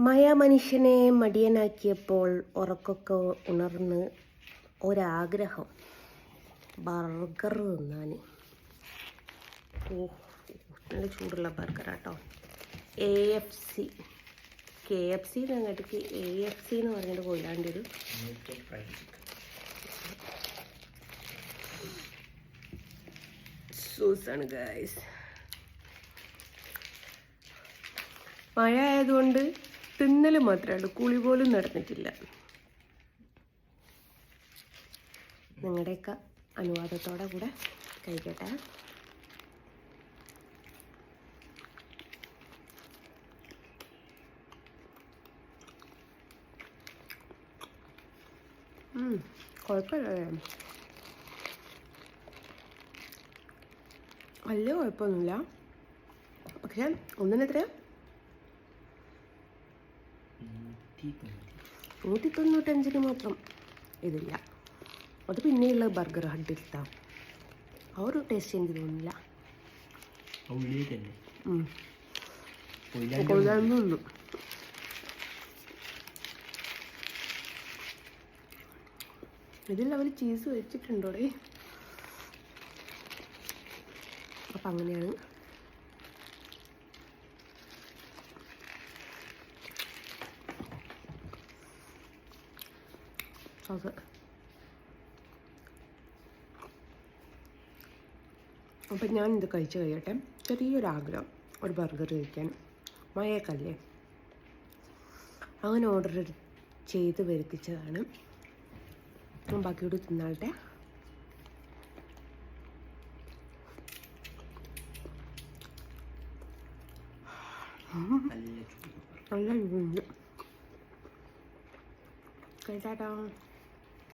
മഴ മനുഷ്യനെ മടിയനാക്കിയപ്പോൾ ഉറക്കൊക്കെ ഉണർന്ന് ഒരാഗ്രഹം ബർഗർ തിന്നാൻ. ഓ, നല്ല ചൂടുള്ള ബർഗറാട്ടോ. AFC KFC അങ്ങോട്ടേക്ക് AFC എന്ന് പറഞ്ഞിട്ട് കൊല്ലാണ്ട് ഒരു സൂസാണ് ഗൈസ്. മഴ ആയതുകൊണ്ട് തിന്നൽ മാത്രമേ ഉള്ളൂ, കുളി പോലും നടന്നിട്ടില്ല. നിങ്ങളുടെയൊക്കെ അനുവാദത്തോടെ കൂടെ കഴിക്കട്ടെ. കുഴപ്പമില്ല, വലിയ കുഴപ്പമൊന്നുമില്ല. പക്ഷെ ഒന്നിനെത്ര 195 മാത്രം ഇതില്ല. അത് പിന്നെയുള്ള ബർഗർ ഹഡിൽത്താ ആ ഒരു ടേസ്റ്റ് എനിക്ക് തോന്നുന്നില്ല. കൊല്ലാന്നുള്ളൂ. ഇതിൽ അവർ ചീസ് വെച്ചിട്ടുണ്ടോടെ. അപ്പം അങ്ങനെയാണ്. സോസ് അപ്പം ഞാൻ ഇത് കഴിച്ച് കഴിയട്ടെ. ചെറിയൊരാഗ്രഹം ഒരു ബർഗർ കഴിക്കാൻ. മഴയൊക്കല്ലേ, അങ്ങനെ ഓർഡർ ചെയ്ത് വരുത്തിച്ചതാണ്. ബാക്കിയോട് തിന്നാട്ടെ. നല്ല ചൂടുണ്ട്. കഴിച്ചാട്ടോ.